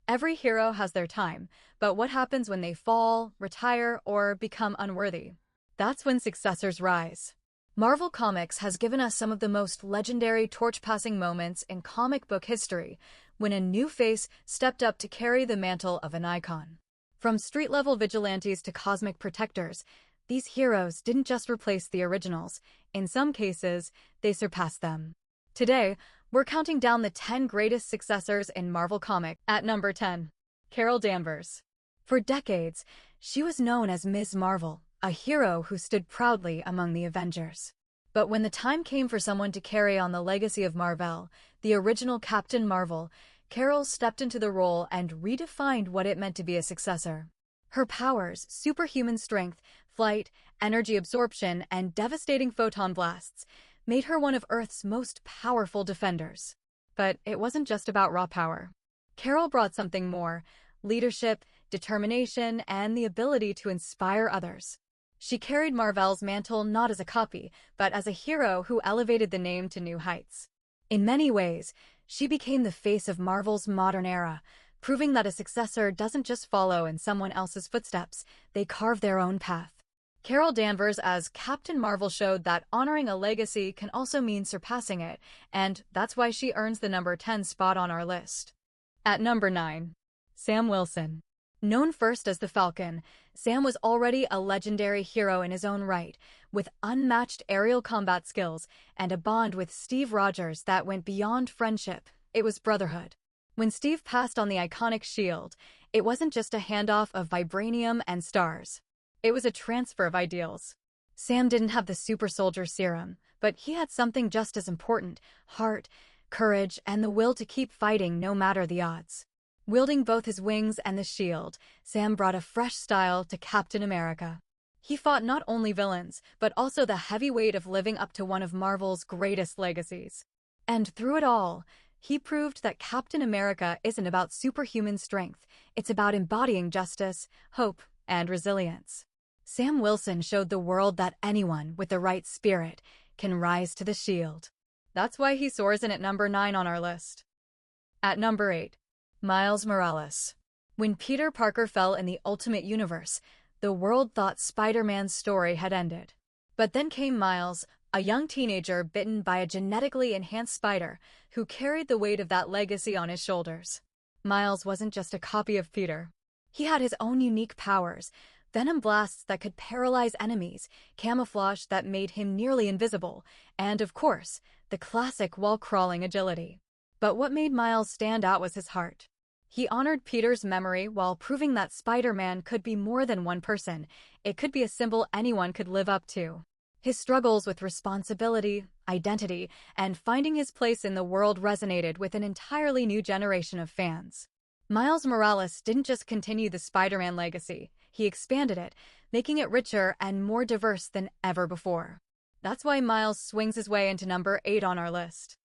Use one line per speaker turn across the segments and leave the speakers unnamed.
Every hero has their time, but what happens when they fall, retire, or become unworthy? That's when successors rise. Marvel Comics has given us some of the most legendary torch-passing moments in comic book history, when a new face stepped up to carry the mantle of an icon. From street-level vigilantes to cosmic protectors, these heroes didn't just replace the originals. In some cases, they surpassed them. Today, we're counting down the 10 greatest successors in Marvel Comics. At number 10. Carol Danvers. For decades, she was known as Ms. Marvel, a hero who stood proudly among the Avengers. But when the time came for someone to carry on the legacy of Marvel, the original Captain Marvel, Carol stepped into the role and redefined what it meant to be a successor. Her powers, superhuman strength, flight, energy absorption, and devastating photon blasts made her one of Earth's most powerful defenders. But it wasn't just about raw power. Carol brought something more: leadership, determination, and the ability to inspire others. She carried Marvel's mantle not as a copy, but as a hero who elevated the name to new heights. In many ways, she became the face of Marvel's modern era, proving that a successor doesn't just follow in someone else's footsteps, they carve their own path. Carol Danvers as Captain Marvel showed that honoring a legacy can also mean surpassing it, and that's why she earns the number 10 spot on our list. At number 9. Sam Wilson. Known first as the Falcon, Sam was already a legendary hero in his own right, with unmatched aerial combat skills and a bond with Steve Rogers that went beyond friendship. It was brotherhood. When Steve passed on the iconic shield, it wasn't just a handoff of vibranium and stars. It was a transfer of ideals. Sam didn't have the super soldier serum, but he had something just as important: heart, courage, and the will to keep fighting no matter the odds. Wielding both his wings and the shield, Sam brought a fresh style to Captain America. He fought not only villains, but also the heavy weight of living up to one of Marvel's greatest legacies. And through it all, he proved that Captain America isn't about superhuman strength, it's about embodying justice, hope, and resilience. Sam Wilson showed the world that anyone with the right spirit can rise to the shield. That's why he soars in at number 9 on our list. At number 8. Miles Morales. When Peter Parker fell in the Ultimate Universe, the world thought Spider-Man's story had ended. But then came Miles, a young teenager bitten by a genetically enhanced spider who carried the weight of that legacy on his shoulders. Miles wasn't just a copy of Peter. He had his own unique powers: venom blasts that could paralyze enemies, camouflage that made him nearly invisible, and, of course, the classic wall-crawling agility. But what made Miles stand out was his heart. He honored Peter's memory while proving that Spider-Man could be more than one person. It could be a symbol anyone could live up to. His struggles with responsibility, identity, and finding his place in the world resonated with an entirely new generation of fans. Miles Morales didn't just continue the Spider-Man legacy, he expanded it, making it richer and more diverse than ever before. That's why Miles swings his way into number 8 on our list.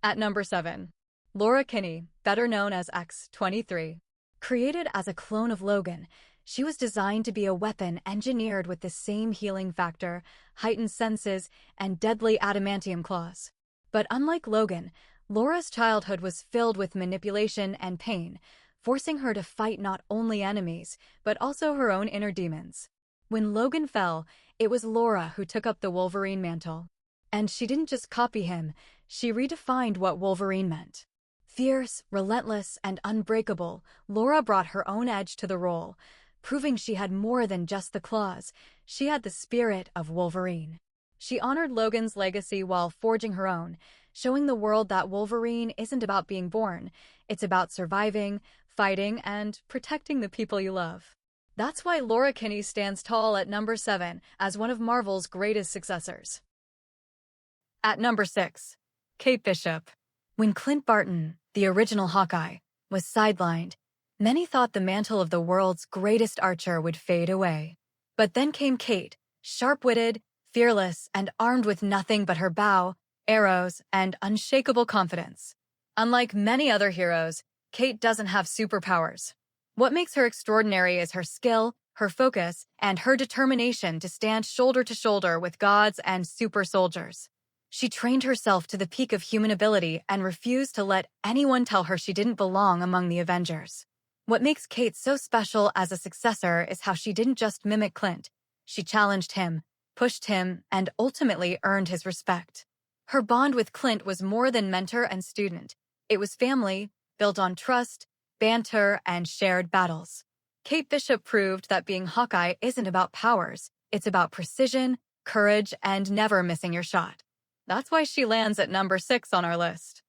At number 7. Laura Kinney, better known as X-23. Created as a clone of Logan, she was designed to be a weapon engineered with the same healing factor, heightened senses, and deadly adamantium claws. But unlike Logan, Laura's childhood was filled with manipulation and pain, forcing her to fight not only enemies, but also her own inner demons. When Logan fell, it was Laura who took up the Wolverine mantle. And she didn't just copy him, she redefined what Wolverine meant. Fierce, relentless, and unbreakable, Laura brought her own edge to the role, proving she had more than just the claws. She had the spirit of Wolverine. She honored Logan's legacy while forging her own, showing the world that Wolverine isn't about being born, it's about surviving, fighting, and protecting the people you love. That's why Laura Kinney stands tall at number 7 as one of Marvel's greatest successors. At number 6. Kate Bishop. When Clint Barton, the original Hawkeye, was sidelined, many thought the mantle of the world's greatest archer would fade away. But then came Kate, sharp-witted, fearless, and armed with nothing but her bow, arrows, and unshakable confidence. Unlike many other heroes, Kate doesn't have superpowers. What makes her extraordinary is her skill, her focus, and her determination to stand shoulder to shoulder with gods and super soldiers. She trained herself to the peak of human ability and refused to let anyone tell her she didn't belong among the Avengers. What makes Kate so special as a successor is how she didn't just mimic Clint. She challenged him, pushed him, and ultimately earned his respect. Her bond with Clint was more than mentor and student. It was family, built on trust, banter, and shared battles. Kate Bishop proved that being Hawkeye isn't about powers. It's about precision, courage, and never missing your shot. That's why she lands at number 6 on our list.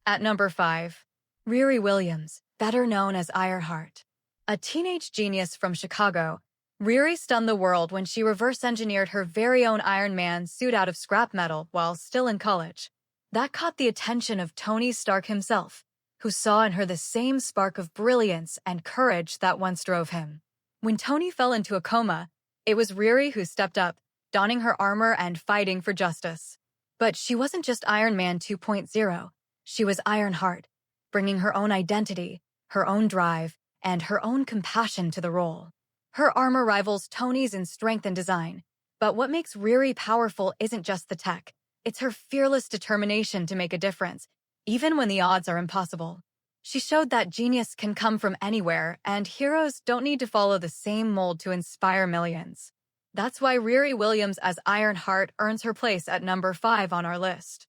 At number 5, Riri Williams, better known as Ironheart. A teenage genius from Chicago, Riri stunned the world when she reverse-engineered her very own Iron Man suit out of scrap metal while still in college. That caught the attention of Tony Stark himself, who saw in her the same spark of brilliance and courage that once drove him. When Tony fell into a coma, it was Riri who stepped up, donning her armor and fighting for justice. But she wasn't just Iron Man 2.0. She was Ironheart, bringing her own identity, her own drive, and her own compassion to the role. Her armor rivals Tony's in strength and design, but what makes Riri powerful isn't just the tech. It's her fearless determination to make a difference, even when the odds are impossible. She showed that genius can come from anywhere, and heroes don't need to follow the same mold to inspire millions. That's why Riri Williams as Ironheart earns her place at number 5 on our list.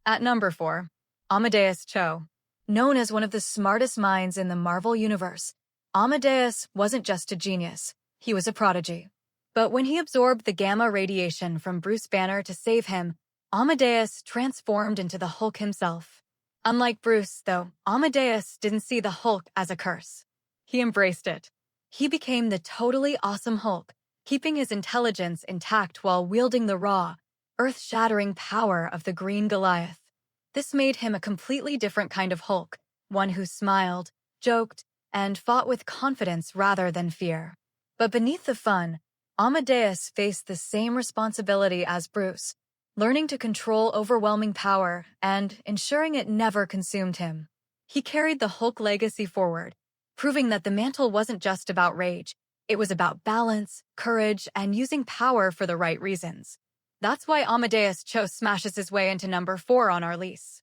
At number 4, Amadeus Cho. Known as one of the smartest minds in the Marvel Universe, Amadeus wasn't just a genius, he was a prodigy. But when he absorbed the gamma radiation from Bruce Banner to save him, Amadeus transformed into the Hulk himself. Unlike Bruce, though, Amadeus didn't see the Hulk as a curse. He embraced it. He became the totally awesome Hulk, keeping his intelligence intact while wielding the raw, earth-shattering power of the Green Goliath. This made him a completely different kind of Hulk, one who smiled, joked, and fought with confidence rather than fear. But beneath the fun, Amadeus faced the same responsibility as Bruce, learning to control overwhelming power and ensuring it never consumed him. He carried the Hulk legacy forward, proving that the mantle wasn't just about rage. It was about balance, courage, and using power for the right reasons. That's why Amadeus Cho smashes his way into number 4 on our list.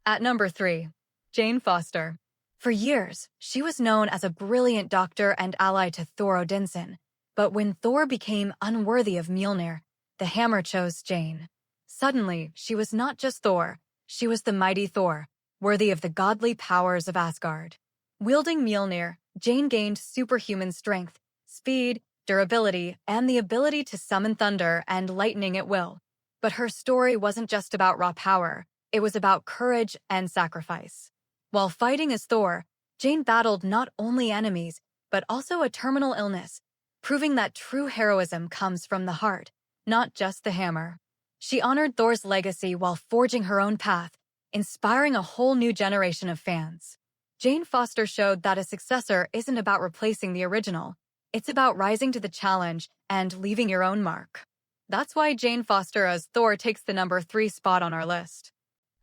At number 3, Jane Foster. For years, she was known as a brilliant doctor and ally to Thor Odinson. But when Thor became unworthy of Mjolnir, the hammer chose Jane. Suddenly, she was not just Thor, she was the mighty Thor, worthy of the godly powers of Asgard. Wielding Mjolnir, Jane gained superhuman strength, speed, durability, and the ability to summon thunder and lightning at will. But her story wasn't just about raw power, it was about courage and sacrifice. While fighting as Thor, Jane battled not only enemies, but also a terminal illness, proving that true heroism comes from the heart, not just the hammer. She honored Thor's legacy while forging her own path, inspiring a whole new generation of fans. Jane Foster showed that a successor isn't about replacing the original. It's about rising to the challenge and leaving your own mark. That's why Jane Foster as Thor takes the number 3 spot on our list.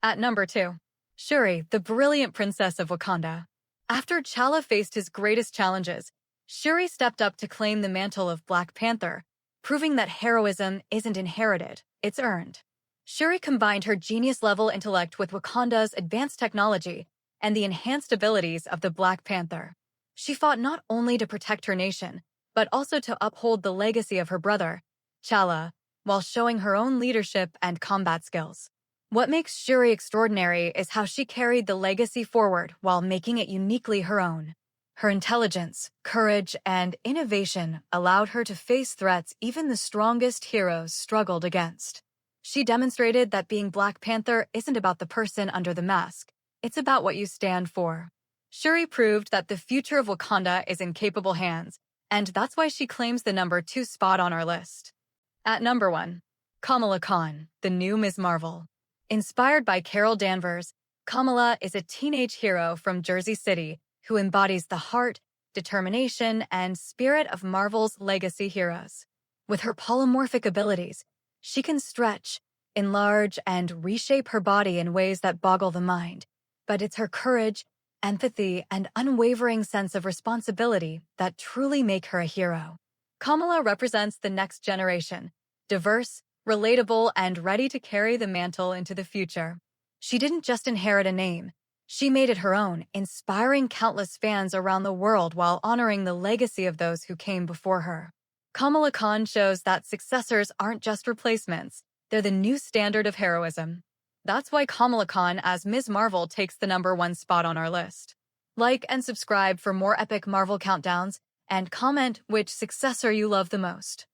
At number 2, Shuri, the brilliant princess of Wakanda. After T'Challa faced his greatest challenges, Shuri stepped up to claim the mantle of Black Panther, proving that heroism isn't inherited, it's earned. Shuri combined her genius-level intellect with Wakanda's advanced technology and the enhanced abilities of the Black Panther. She fought not only to protect her nation, but also to uphold the legacy of her brother, T'Challa, while showing her own leadership and combat skills. What makes Shuri extraordinary is how she carried the legacy forward while making it uniquely her own. Her intelligence, courage, and innovation allowed her to face threats even the strongest heroes struggled against. She demonstrated that being Black Panther isn't about the person under the mask, it's about what you stand for. Shuri proved that the future of Wakanda is in capable hands, and that's why she claims the number 2 spot on our list. At number 1, Kamala Khan, the new Ms. Marvel. Inspired by Carol Danvers, Kamala is a teenage hero from Jersey City who embodies the heart, determination, and spirit of Marvel's legacy heroes. With her polymorphic abilities, she can stretch, enlarge, and reshape her body in ways that boggle the mind. But it's her courage, empathy, and unwavering sense of responsibility that truly make her a hero. Kamala represents the next generation, diverse, relatable, and ready to carry the mantle into the future. She didn't just inherit a name. She made it her own, inspiring countless fans around the world while honoring the legacy of those who came before her. Kamala Khan shows that successors aren't just replacements. They're the new standard of heroism. That's why Kamala Khan as Ms. Marvel takes the #1 spot on our list. Like and subscribe for more epic Marvel countdowns, and comment which successor you love the most.